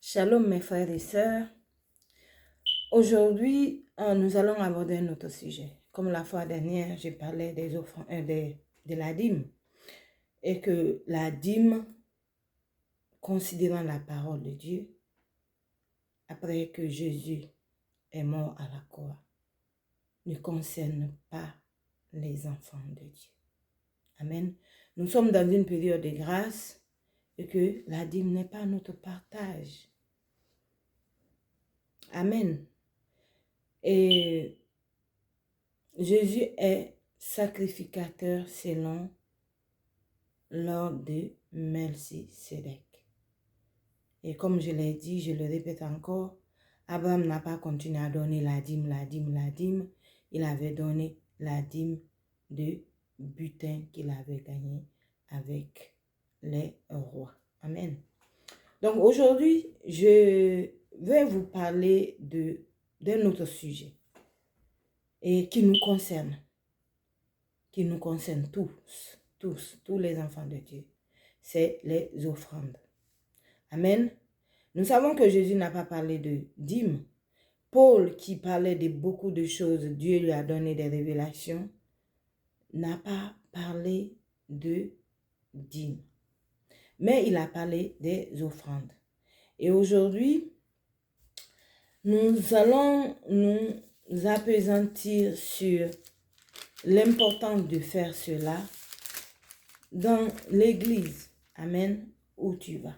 Shalom mes frères et sœurs. Aujourd'hui, nous allons aborder un autre sujet. Comme la fois dernière, j'ai parlé des offrandes, de la dîme. Et que la dîme, considérant la parole de Dieu, après que Jésus est mort à la croix, ne concerne pas les enfants de Dieu. Amen. Nous sommes dans une période de grâce et que la dîme n'est pas notre partage. Amen. Et Jésus est sacrificateur selon l'ordre de Melchisédek. Et comme je l'ai dit, je le répète encore, Abraham n'a pas continué à donner la dîme. Il avait donné la dîme de butin qu'il avait gagné avec les rois. Amen. Donc aujourd'hui, je vais vous parler d'un autre sujet et qui nous concerne tous les enfants de Dieu. C'est les offrandes. Amen. Nous savons que Jésus n'a pas parlé de dîme. Paul, qui parlait de beaucoup de choses, Dieu lui a donné des révélations, n'a pas parlé de dîme. Mais il a parlé des offrandes. Et aujourd'hui, nous allons nous appesantir sur l'importance de faire cela dans l'église. Amen. Où tu vas.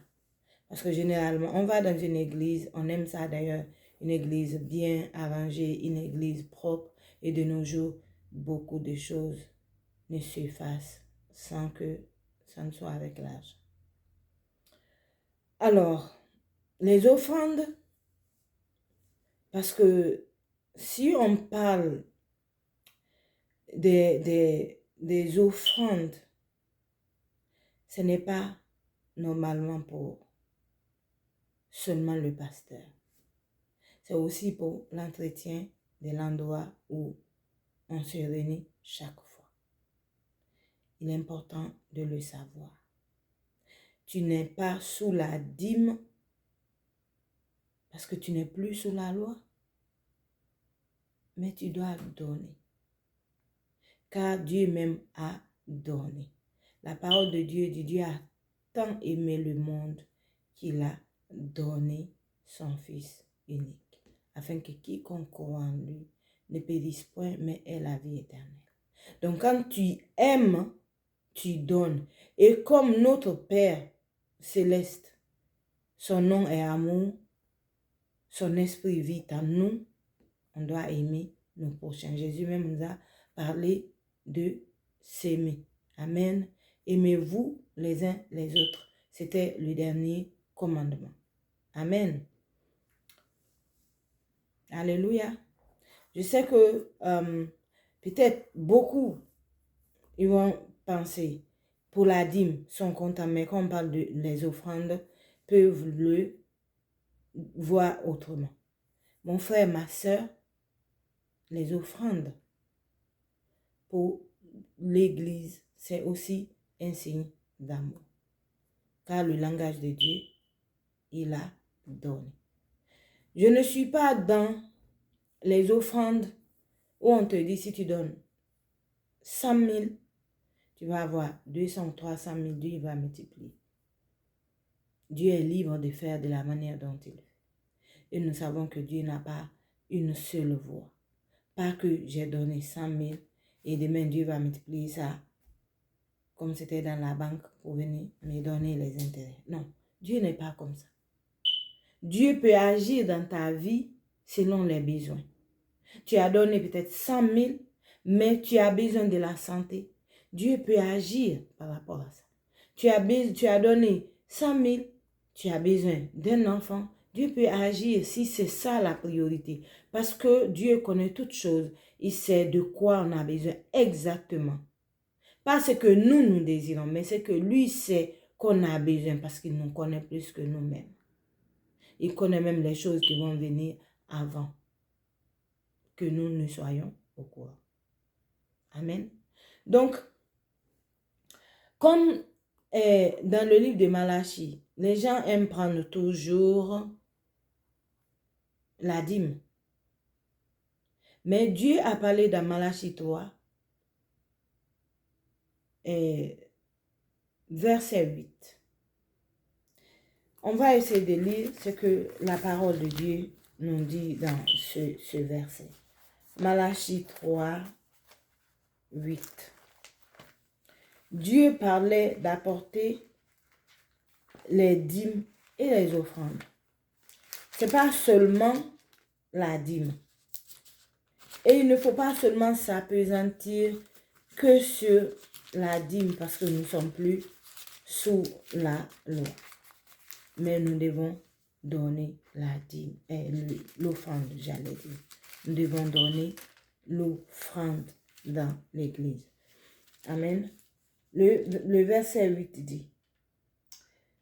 Parce que généralement, on va dans une église, on aime ça d'ailleurs, une église bien arrangée, une église propre. Et de nos jours, beaucoup de choses ne se fassent sans que ça ne soit avec l'argent. Alors, les offrandes, parce que si on parle des offrandes, ce n'est pas normalement pour seulement le pasteur. C'est aussi pour l'entretien de l'endroit où on se réunit chaque fois. Il est important de le savoir. Tu n'es pas sous la dîme parce que tu n'es plus sous la loi, mais tu dois donner. Car Dieu même a donné. La parole de Dieu dit, Dieu a tant aimé le monde qu'il a donné son Fils unique, afin que quiconque croit en lui ne périsse point, mais ait la vie éternelle. Donc quand tu aimes, tu donnes. Et comme notre Père céleste, son nom est amour, son esprit vit en nous, on doit aimer nos prochains. Jésus même nous a parlé de s'aimer. Amen. Aimez-vous les uns les autres. C'était le dernier commandement. Amen. Alléluia. Je sais que peut-être beaucoup, ils vont penser, pour la dîme, sont contents, mais quand on parle de les offrandes, peuvent le voir autrement. Mon frère, ma soeur, les offrandes pour l'église, c'est aussi un signe d'amour. Car le langage de Dieu, il a donné. Je ne suis pas dans les offrandes où on te dit si tu donnes 100 000, tu vas avoir 200 ou 300 000, Dieu va multiplier. Dieu est libre de faire de la manière dont il fait. Et nous savons que Dieu n'a pas une seule voix. Pas que j'ai donné 100 000 et demain Dieu va multiplier ça comme c'était dans la banque pour venir me donner les intérêts. Non, Dieu n'est pas comme ça. Dieu peut agir dans ta vie selon les besoins. Tu as donné peut-être 100 000, mais tu as besoin de la santé. Dieu peut agir par rapport à ça. Tu as donné 100 000, tu as besoin d'un enfant. Dieu peut agir si c'est ça la priorité. Parce que Dieu connaît toutes choses. Il sait de quoi on a besoin exactement. Pas ce que nous désirons, mais ce que lui sait qu'on a besoin parce qu'il nous connaît plus que nous-mêmes. Il connaît même les choses qui vont venir avant que nous ne soyons au courant. Amen. Donc, comme dans le livre de Malachie, les gens aiment prendre toujours la dîme. Mais Dieu a parlé dans Malachie 3, verset 8. On va essayer de lire ce que la parole de Dieu nous dit dans ce verset. Malachie 3, 8. Dieu parlait d'apporter les dîmes et les offrandes. Ce n'est pas seulement la dîme. Et il ne faut pas seulement s'appesantir que sur la dîme parce que nous ne sommes plus sous la loi. Mais nous devons donner la dîme, l'offrande, j'allais dire. Nous devons donner l'offrande dans l'église. Amen. Le verset 8 dit,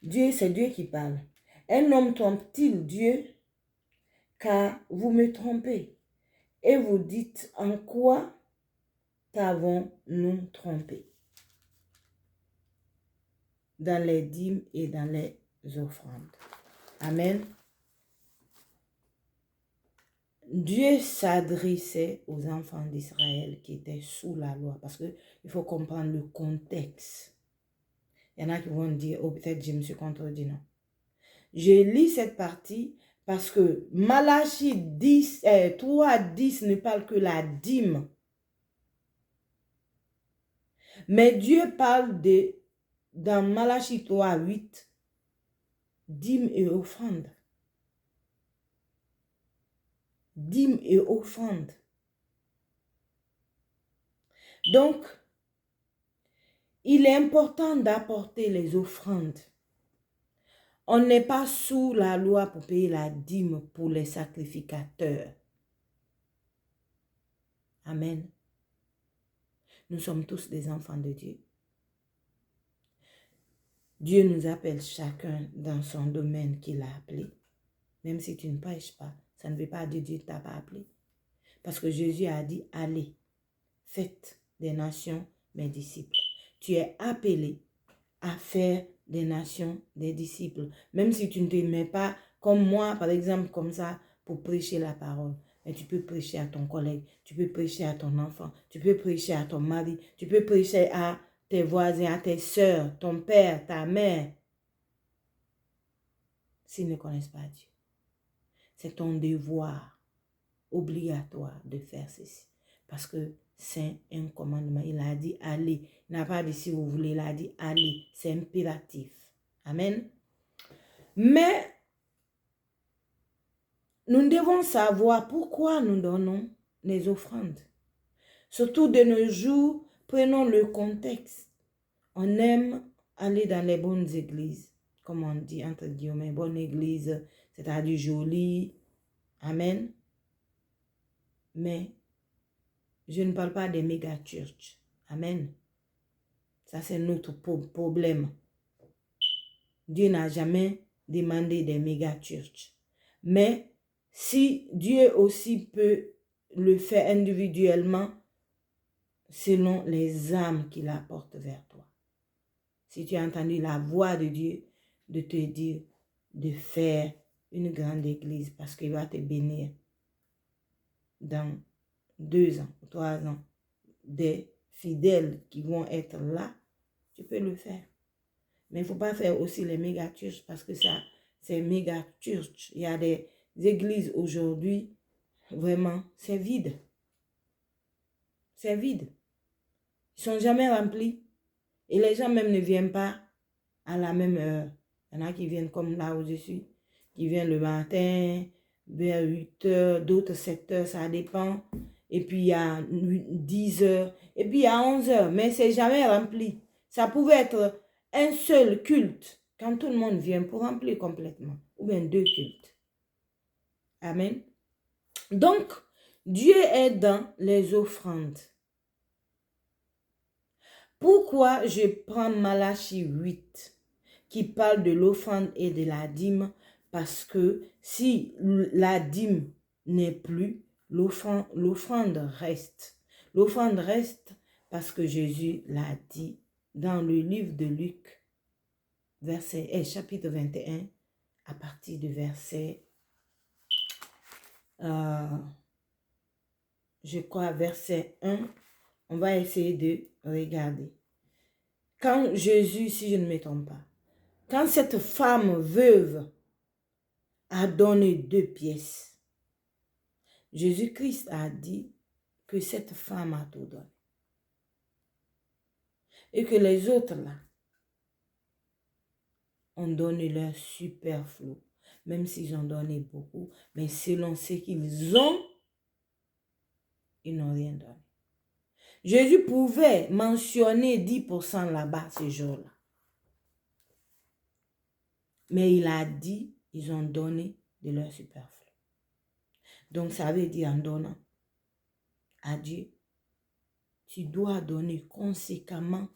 Dieu, c'est Dieu qui parle. Un homme trompe-t-il Dieu? Car vous me trompez. Et vous dites, en quoi t'avons-nous trompé? Dans les dîmes et dans les offrandes. Amen. Dieu s'adressait aux enfants d'Israël qui étaient sous la loi. Parce qu'il faut comprendre le contexte. Il y en a qui vont dire, oh peut-être je me suis contredit, non. Je lis cette partie parce que Malachie 3:10 ne parle que la dîme. Mais Dieu parle dans Malachie 3:8, dîme et offrande. Dîme et offrande. Donc, il est important d'apporter les offrandes. On n'est pas sous la loi pour payer la dîme pour les sacrificateurs. Amen. Nous sommes tous des enfants de Dieu. Dieu nous appelle chacun dans son domaine qu'il a appelé. Même si tu ne prêches pas, ça ne veut pas dire que Dieu ne t'a pas appelé. Parce que Jésus a dit, allez, faites des nations mes disciples. Tu es appelé à faire des nations des disciples. Même si tu ne te mets pas comme moi, par exemple, comme ça, pour prêcher la parole. Mais tu peux prêcher à ton collègue, tu peux prêcher à ton enfant, tu peux prêcher à ton mari, tu peux prêcher à tes voisins, à tes soeurs, ton père, ta mère. S'ils ne connaissent pas Dieu. C'est ton devoir obligatoire de faire ceci. Parce que c'est un commandement. Il a dit allez. Il n'a pas dit si vous voulez. Il a dit allez. C'est impératif. Amen. Mais nous devons savoir pourquoi nous donnons les offrandes. Surtout de nos jours, prenons le contexte. On aime aller dans les bonnes églises. Comme on dit entre guillemets, bonne église, c'est-à-dire jolie. Amen. Mais je ne parle pas des méga churches. Amen. Ça, c'est notre problème. Dieu n'a jamais demandé des méga churches. Mais si Dieu aussi peut le faire individuellement, selon les âmes qu'il apporte vers toi. Si tu as entendu la voix de Dieu de te dire de faire une grande église parce qu'il va te bénir dans 2 ans, 3 ans, des fidèles qui vont être là, tu peux le faire. Mais il ne faut pas faire aussi les méga churches parce que ça, c'est méga church. Il y a des églises aujourd'hui, vraiment, c'est vide. C'est vide. Ils ne sont jamais remplis. Et les gens même ne viennent pas à la même heure. Il y en a qui viennent comme là où je suis, qui viennent le matin, vers 8 heures, d'autres 7 heures, ça dépend. Et puis il y a 10 heures, et puis il y a 11 heures, mais c'est jamais rempli. Ça pouvait être un seul culte, quand tout le monde vient pour remplir complètement, ou bien 2 cultes. Amen. Donc, Dieu est dans les offrandes. Pourquoi je prends Malachie 8, qui parle de l'offrande et de la dîme? Parce que si la dîme n'est plus, l'offrande reste. L'offrande reste parce que Jésus l'a dit dans le livre de Luc, chapitre 21, à partir du verset, je crois, verset 1, on va essayer de regarder. Quand Jésus, si je ne me trompe pas, quand cette femme veuve a donné 2 pièces, Jésus-Christ a dit que cette femme a tout donné. Et que les autres là ont donné leur superflu, même s'ils ont donné beaucoup, mais selon ce qu'ils ont, ils n'ont rien donné. Jésus pouvait mentionner 10% là-bas ce jour-là. Mais il a dit, ils ont donné de leur superflu. Donc ça veut dire en donnant à Dieu, tu dois donner conséquemment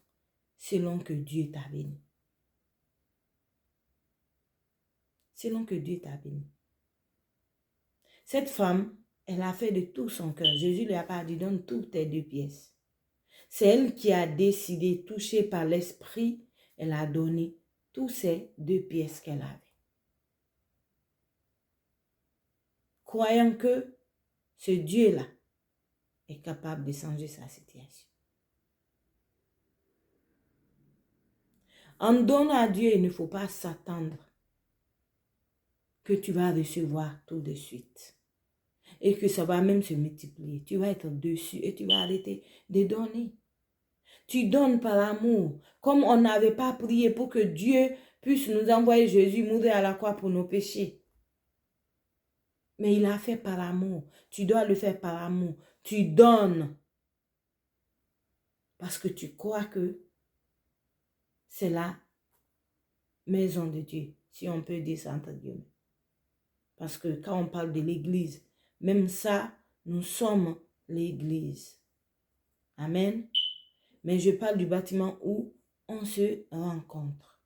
selon que Dieu t'a béni. Selon que Dieu t'a béni. Cette femme, elle a fait de tout son cœur. Jésus lui a pas dit, donne toutes tes 2 pièces. C'est elle qui a décidé, touchée par l'esprit, elle a donné toutes ces 2 pièces qu'elle avait. Croyant que ce Dieu-là est capable de changer sa situation. En donnant à Dieu, il ne faut pas s'attendre que tu vas recevoir tout de suite. Et que ça va même se multiplier. Tu vas être dessus et tu vas arrêter de donner. Tu donnes par amour. Comme on n'avait pas prié pour que Dieu puisse nous envoyer Jésus mourir à la croix pour nos péchés. Mais il a fait par amour. Tu dois le faire par amour. Tu donnes. Parce que tu crois que c'est la maison de Dieu. Si on peut dire ça entre guillemets. Parce que quand on parle de l'église, même ça, nous sommes l'église. Amen. Mais je parle du bâtiment où on se rencontre.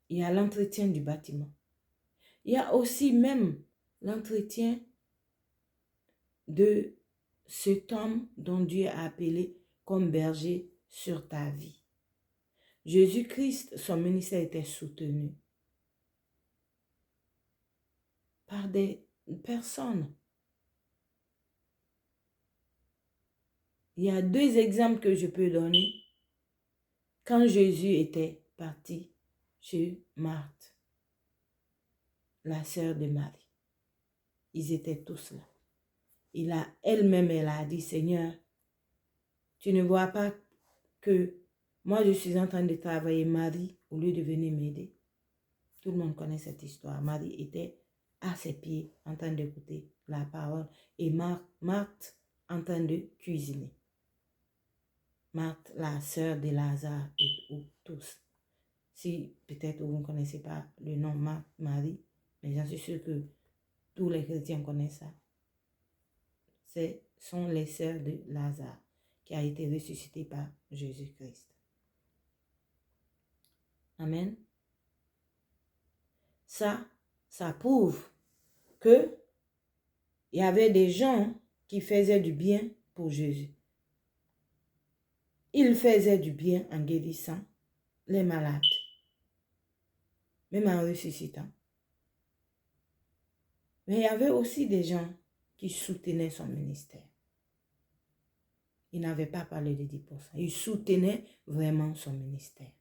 Il y a l'entretien du bâtiment. Il y a aussi même l'entretien de cet homme dont Dieu a appelé comme berger sur ta vie. Jésus-Christ, son ministère était soutenu par des personnes. Il y a 2 exemples que je peux donner. Quand Jésus était parti chez Marthe, la sœur de Marie, ils étaient tous là. Elle-même, elle a dit, Seigneur, tu ne vois pas que moi je suis en train de travailler, Marie, au lieu de venir m'aider. Tout le monde connaît cette histoire. Marie était à ses pieds en train d'écouter la parole et Marthe en train de cuisiner. Marthe, la sœur de Lazare et tous. Si peut-être vous ne connaissez pas le nom Marthe, Marie, mais j'en suis sûre que tous les chrétiens connaissent ça. Ce sont les sœurs de Lazare qui a été ressuscité par Jésus-Christ. Amen. Ça prouve que il y avait des gens qui faisaient du bien pour Jésus. Ils faisaient du bien en guérissant les malades, même en ressuscitant. Mais il y avait aussi des gens qui soutenaient son ministère. Il n'avait pas parlé de 10%. Il soutenait vraiment son ministère.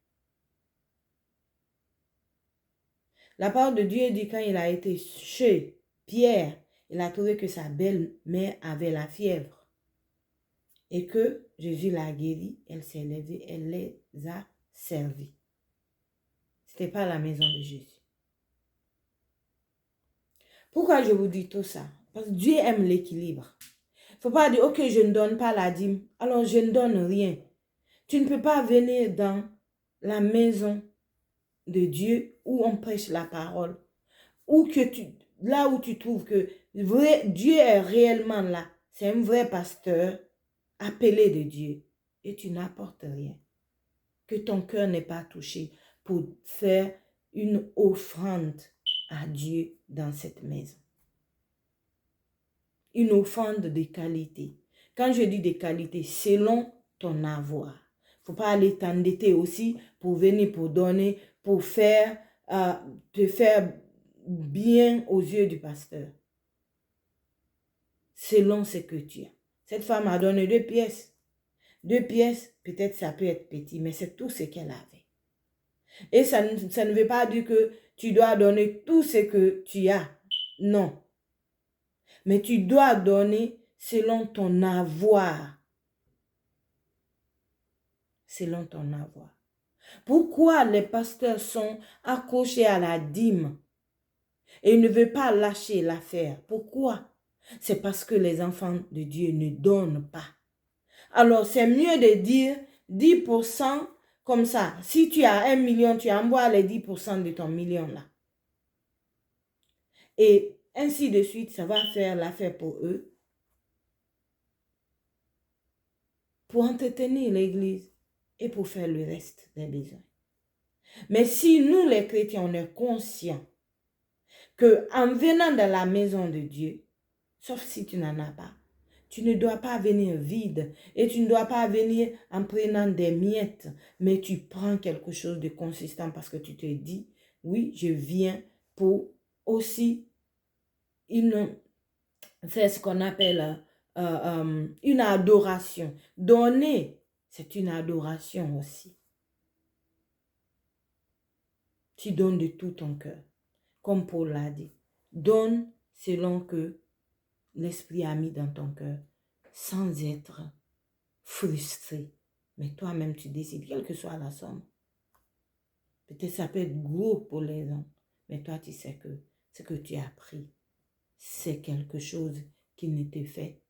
La parole de Dieu dit quand il a été chez Pierre, il a trouvé que sa belle-mère avait la fièvre. Et que Jésus l'a guérie, elle s'est levée, elle les a servis. Ce n'était pas la maison de Jésus. Pourquoi je vous dis tout ça? Parce que Dieu aime l'équilibre. Il ne faut pas dire, ok, je ne donne pas la dîme, alors je ne donne rien. Tu ne peux pas venir dans la maison de Dieu où on prêche la parole, là où tu trouves que Dieu est réellement là. C'est un vrai pasteur appelé de Dieu et tu n'apportes rien. Que ton cœur n'est pas touché pour faire une offrande à Dieu dans cette maison. Une offrande de qualité. Quand je dis de qualité, selon ton avoir. faut pas aller t'endetter aussi pour venir, pour donner, pour faire, te faire bien aux yeux du pasteur. Selon ce que tu as. Cette femme a donné 2 pièces. 2 pièces, peut-être ça peut être petit, mais c'est tout ce qu'elle avait. Et ça ne veut pas dire que tu dois donner tout ce que tu as. Non. Mais tu dois donner selon ton avoir. Selon ton avoir. Pourquoi les pasteurs sont accrochés à la dîme et ne veulent pas lâcher l'affaire? Pourquoi? C'est parce que les enfants de Dieu ne donnent pas. Alors, c'est mieux de dire 10% comme ça. Si tu as 1 million, tu envoies les 10% de ton million là. Et ainsi de suite, ça va faire l'affaire pour eux. Pour entretenir l'église et pour faire le reste des besoins. Mais si nous, les chrétiens, on est conscients qu'en venant dans la maison de Dieu, sauf si tu n'en as pas, tu ne dois pas venir vide et tu ne dois pas venir en prenant des miettes, mais tu prends quelque chose de consistant parce que tu te dis, oui, je viens pour aussi c'est ce qu'on appelle une adoration. Donner, c'est une adoration aussi. Tu donnes de tout ton cœur, comme Paul l'a dit. Donne selon que l'Esprit a mis dans ton cœur, sans être frustré. Mais toi-même, tu décides, quelle que soit la somme. Peut-être ça peut être gros pour les gens, mais toi, tu sais que ce que tu as pris, c'est quelque chose qui ne te fait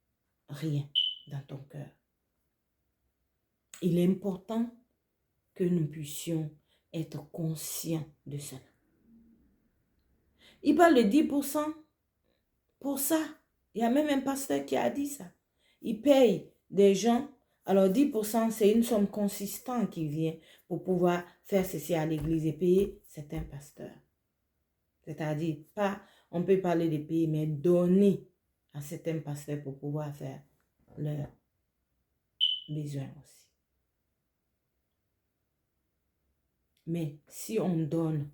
rien dans ton cœur. Il est important que nous puissions être conscients de cela. Il parle de 10% pour ça. Il y a même un pasteur qui a dit ça. Il paye des gens. Alors 10%, c'est une somme consistante qui vient pour pouvoir faire ceci à l'église et payer certains pasteurs. C'est-à-dire, pas, on peut parler de payer, mais donner à certains pasteurs pour pouvoir faire leurs besoins aussi. Mais si on donne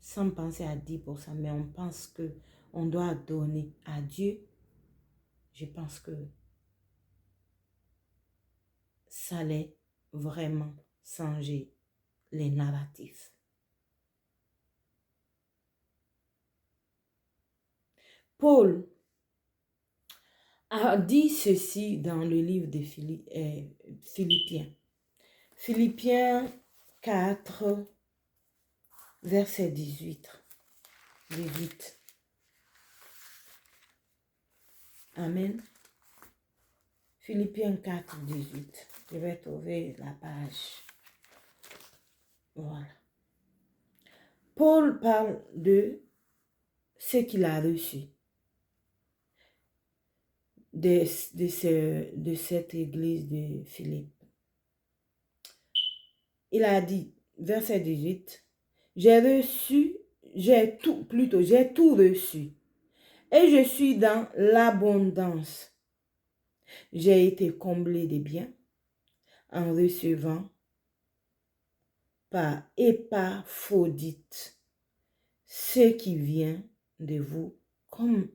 sans penser à 10%, mais on pense qu'on doit donner à Dieu, je pense que ça allait vraiment changer les narratifs. Paul a dit ceci dans le livre de Philippiens. Philippiens 4, verset 18. Amen. Philippiens 4, 18. Je vais trouver la page. Voilà. Paul parle de ce qu'il a reçu de cette église de Philippe. Il a dit, verset 18, j'ai tout reçu et je suis dans l'abondance. J'ai été comblé de biens en recevant par Épaphrodite ce qui vient de vous comme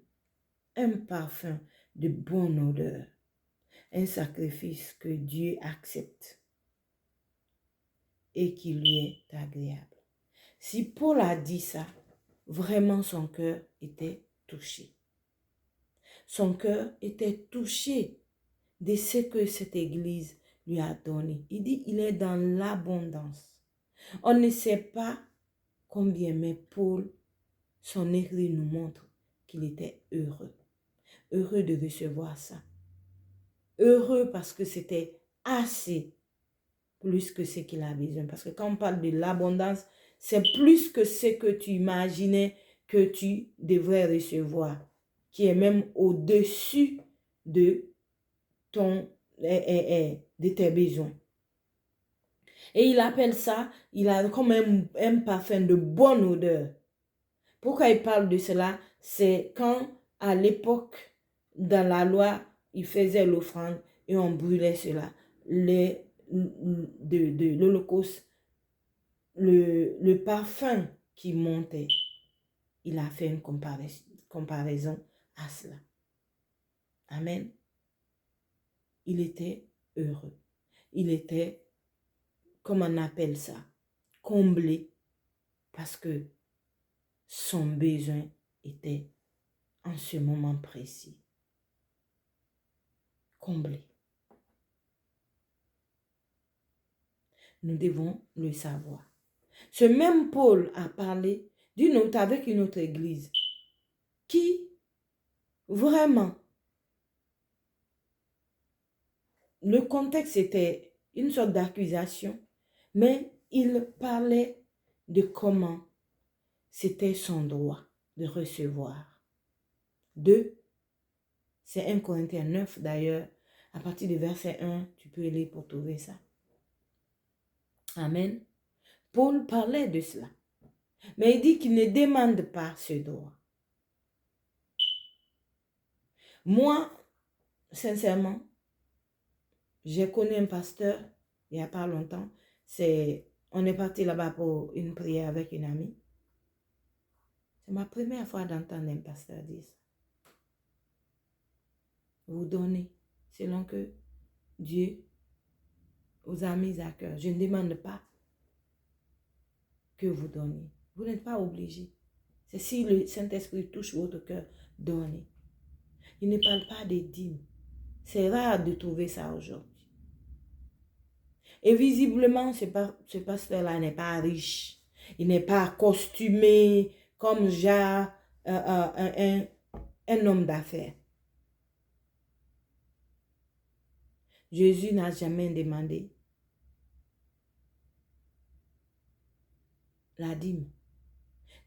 un parfum de bonne odeur, un sacrifice que Dieu accepte et qui lui est agréable. Si Paul a dit ça, vraiment son cœur était touché. Son cœur était touché de ce que cette église lui a donné. Il dit, il est dans l'abondance. On ne sait pas combien, mais Paul, son écrit nous montre qu'il était heureux. Heureux de recevoir ça. Heureux parce que c'était assez plus que ce qu'il a besoin. Parce que quand on parle de l'abondance, c'est plus que ce que tu imaginais que tu devrais recevoir, qui est même au-dessus de tes besoins. Et il appelle ça, il a comme un parfum de bonne odeur. Pourquoi il parle de cela? C'est quand, à l'époque, dans la loi, il faisait l'offrande et on brûlait cela. de l'Holocauste, le parfum qui montait, il a fait une comparaison à cela. Amen. Il était heureux. Il était, comment on appelle ça, comblé, parce que son besoin était en ce moment précis. Comblé. Nous devons le savoir. Ce même Paul a parlé d'une autre avec une autre église qui vraiment, le contexte était une sorte d'accusation, mais il parlait de comment c'était son droit de recevoir. C'est 1 Corinthiens 9 d'ailleurs, à partir du verset 1, tu peux lire pour trouver ça. Amen. Paul parlait de cela. Mais il dit qu'il ne demande pas ce droit. Moi, sincèrement, j'ai connu un pasteur il n'y a pas longtemps. On est parti là-bas pour une prière avec une amie. C'est ma première fois d'entendre un pasteur dire ça. Vous donnez selon que Dieu vous a mis à cœur. Je ne demande pas que vous donniez. Vous n'êtes pas obligé. C'est si le Saint-Esprit touche votre cœur, donnez. Il ne parle pas des dîmes. C'est rare de trouver ça aujourd'hui. Et visiblement, ce pasteur-là n'est pas riche. Il n'est pas costumé comme un homme d'affaires. Jésus n'a jamais demandé la dîme.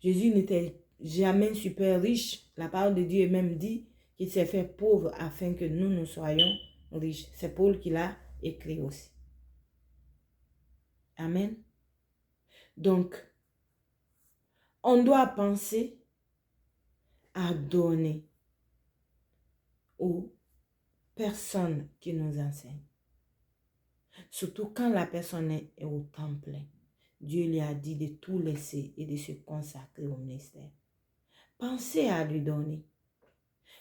Jésus n'était jamais super riche. La parole de Dieu est même dit qu'il s'est fait pauvre afin que nous soyons riches. C'est Paul qui l'a écrit aussi. Amen. Donc, on doit penser à donner aux personnes qui nous enseignent. Surtout quand la personne est au temps plein. Dieu lui a dit de tout laisser et de se consacrer au ministère. Pensez à lui donner.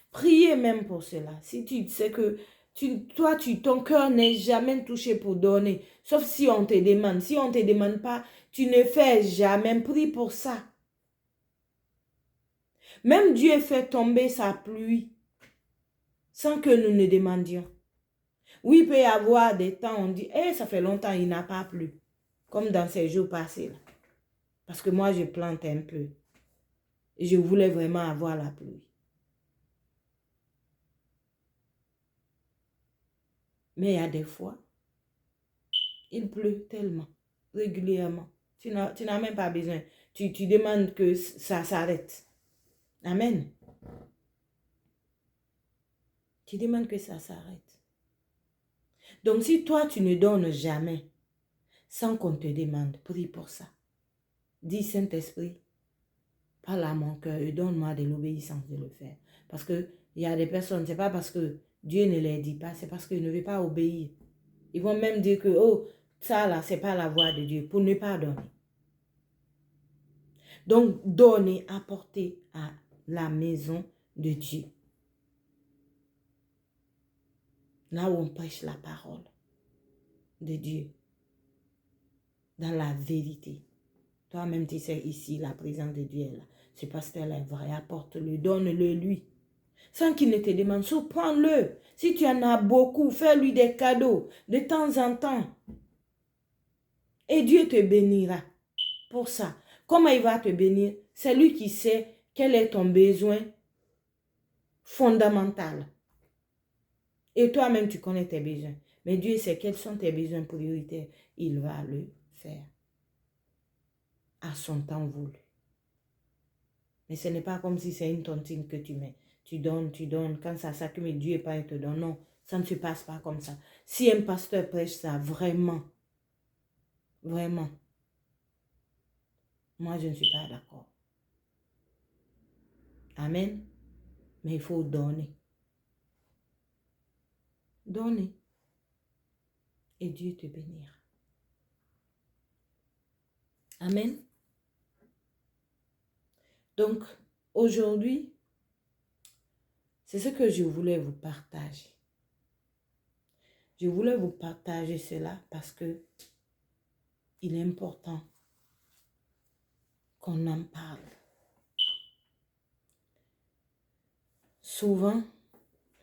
Priez même pour cela. Si tu sais que ton cœur n'est jamais touché pour donner, sauf si on te demande. Si on ne te demande pas, tu ne fais jamais. Prie pour ça. Même Dieu fait tomber sa pluie sans que nous ne demandions. Oui, il peut y avoir des temps, on dit, ça fait longtemps, il n'a pas plu. Comme dans ces jours passés. Là. Parce que moi, je plante un peu. Et je voulais vraiment avoir la pluie. Mais il y a des fois, il pleut tellement, régulièrement. Tu n'as même pas besoin. Tu demandes que ça s'arrête. Amen. Tu demandes que ça s'arrête. Donc, si toi, tu ne donnes jamais, sans qu'on te demande, prie pour ça. Dis, Saint-Esprit, parle à mon cœur et donne-moi de l'obéissance de le faire. Parce qu'il y a des personnes, ce n'est pas parce que Dieu ne les dit pas, c'est parce qu'ils ne veulent pas obéir. Ils vont même dire que, oh, ça là, ce n'est pas la voix de Dieu, pour ne pas donner. Donc, donner, apporter à la maison de Dieu. Là où on prêche la parole de Dieu. Dans la vérité. Toi-même, tu sais, ici, la présence de Dieu est là. Ce pasteur-là est vrai, apporte-le, donne-le lui. Sans qu'il ne te demande, surprends-le. Si tu en as beaucoup, fais-lui des cadeaux de temps en temps. Et Dieu te bénira pour ça. Comment il va te bénir? C'est lui qui sait quel est ton besoin fondamental. Et toi-même, tu connais tes besoins. Mais Dieu sait quels sont tes besoins prioritaires. Il va le faire à son temps voulu. Mais ce n'est pas comme si c'est une tontine que tu mets. Tu donnes. Quand ça s'accumule, Dieu est pas, il te donne. Non, ça ne se passe pas comme ça. Si un pasteur prêche ça, vraiment, moi, je ne suis pas d'accord. Amen. Mais il faut donner. Donner. et Dieu te bénira. Amen. Donc, aujourd'hui, c'est ce que je voulais vous partager. Je voulais vous partager cela parce que il est important qu'on en parle. Souvent,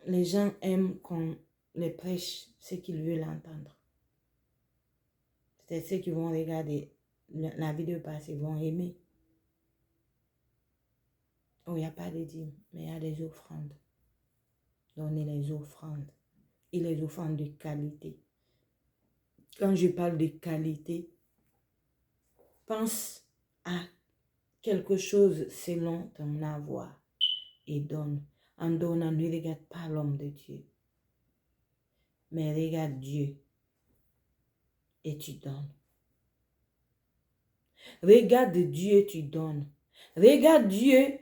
les gens aiment qu'on les prêche ce qu'ils veulent entendre. C'est ceux qui vont regarder la vidéo passée vont aimer. Oh, il n'y a pas de dîmes, mais il y a des offrandes. Donnez les offrandes. Et les offrandes de qualité. Quand je parle de qualité, pense à quelque chose selon ton avoir et donne. En donnant, ne regarde pas l'homme de Dieu, mais regarde Dieu et tu donnes. Regarde Dieu, tu donnes. Regarde Dieu,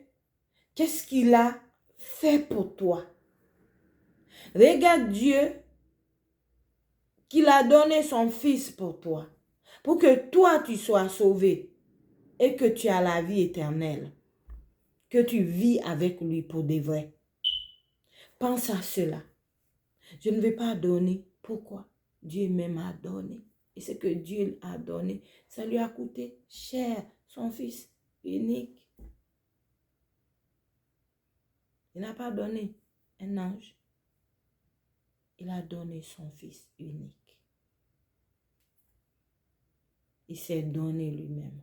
qu'est-ce qu'il a fait pour toi. Regarde Dieu, qu'il a donné son fils pour toi, pour que toi tu sois sauvé et que tu as la vie éternelle, que tu vis avec lui pour de vrai. Pense à cela. Je ne vais pas donner. Pourquoi? Dieu même a donné. Et ce que Dieu a donné, ça lui a coûté cher, son fils unique. Il n'a pas donné un ange. Il a donné son fils unique. Il s'est donné lui-même.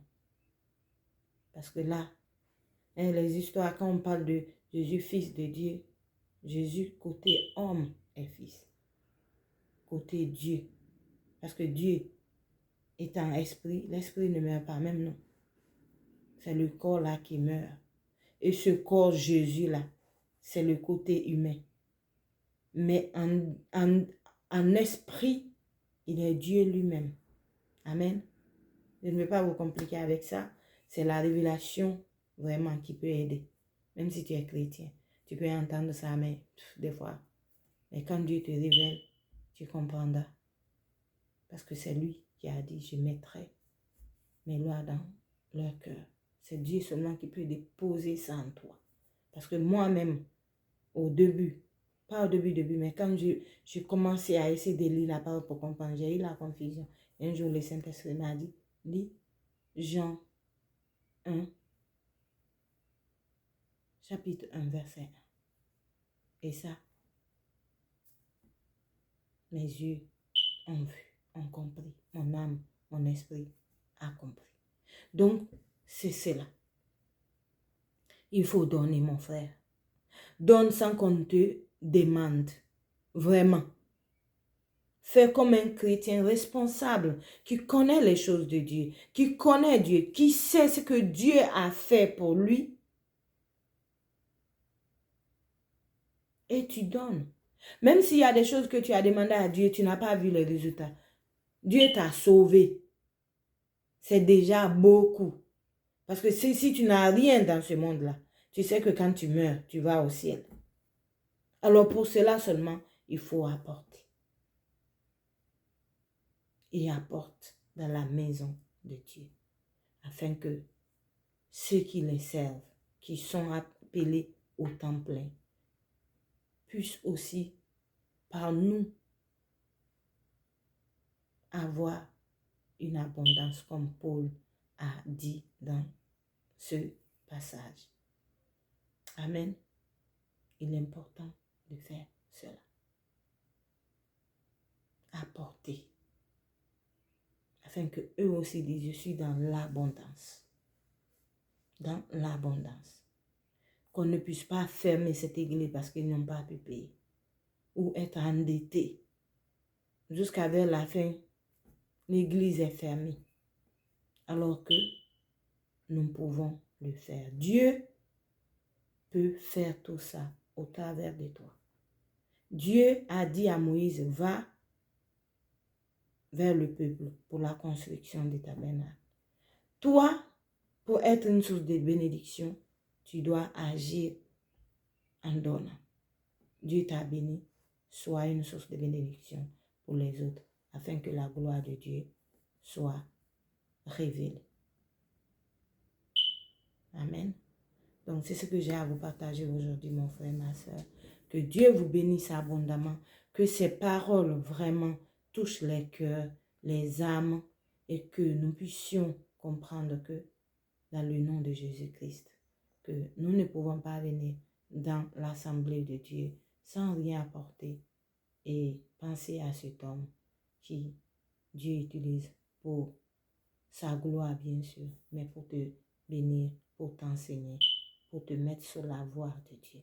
Parce que là, les histoires, quand on parle de Jésus, fils de Dieu, Jésus, côté homme, est fils. Côté Dieu. Parce que Dieu est un esprit, l'esprit ne meurt pas, même non. C'est le corps là qui meurt. Et ce corps Jésus là, c'est le côté humain. Mais en esprit, il est Dieu lui-même. Amen. Je ne vais pas vous compliquer avec ça. C'est la révélation vraiment qui peut aider. Même si tu es chrétien, tu peux entendre ça, mais des fois. Mais quand Dieu te révèle, tu comprendras. Parce que c'est lui qui a dit, je mettrai mes lois dans leur cœur. C'est Dieu seulement qui peut déposer ça en toi. Parce que moi-même, au début, pas au début, mais quand je commençais à essayer de lire la parole pour comprendre, j'ai eu la confusion. Un jour, le Saint-Esprit m'a dit, lis Jean 1, chapitre 1, verset 1. Et ça, mes yeux ont vu, ont compris. Mon âme, mon esprit a compris. Donc, c'est cela. Il faut donner, mon frère. Donne sans qu'on te demande. Vraiment. Fais comme un chrétien responsable qui connaît les choses de Dieu, qui connaît Dieu, qui sait ce que Dieu a fait pour lui. Et tu donnes. Même s'il y a des choses que tu as demandé à Dieu, tu n'as pas vu les résultats. Dieu t'a sauvé. C'est déjà beaucoup. Parce que si tu n'as rien dans ce monde-là, tu sais que quand tu meurs, tu vas au ciel. Alors pour cela seulement, il faut apporter. Et apporte dans la maison de Dieu. Afin que ceux qui les servent, qui sont appelés au temps plein, puissent aussi, par nous, avoir une abondance comme Paul a dit dans ce passage. Amen. Il est important de faire cela. Apporter. Afin que eux aussi disent, je suis dans l'abondance. Dans l'abondance. Qu'on ne puisse pas fermer cette église parce qu'ils n'ont pas pu payer. Ou être endettés. Jusqu'à vers la fin, l'église est fermée. Alors que nous pouvons le faire. Dieu peut faire tout ça au travers de toi. Dieu a dit à Moïse, va vers le peuple pour la construction du tabernacle. Toi, pour être une source de bénédiction, tu dois agir en donnant. Dieu t'a béni, sois une source de bénédiction pour les autres afin que la gloire de Dieu soit révélée. Amen. Donc, c'est ce que j'ai à vous partager aujourd'hui, mon frère, ma soeur. Que Dieu vous bénisse abondamment. Que ces paroles vraiment touchent les cœurs, les âmes, et que nous puissions comprendre que dans le nom de Jésus-Christ, que nous ne pouvons pas venir dans l'assemblée de Dieu sans rien apporter et penser à cet homme qui Dieu utilise pour sa gloire, bien sûr, mais pour te bénir, pour t'enseigner, pour te mettre sur la voie de Dieu.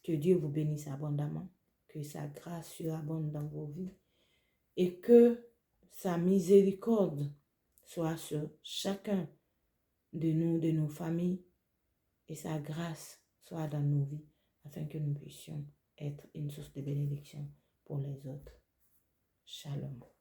Que Dieu vous bénisse abondamment, que sa grâce surabonde dans vos vies et que sa miséricorde soit sur chacun de nous, de nos familles, et sa grâce soit dans nos vies afin que nous puissions être une source de bénédiction pour les autres. Shalom.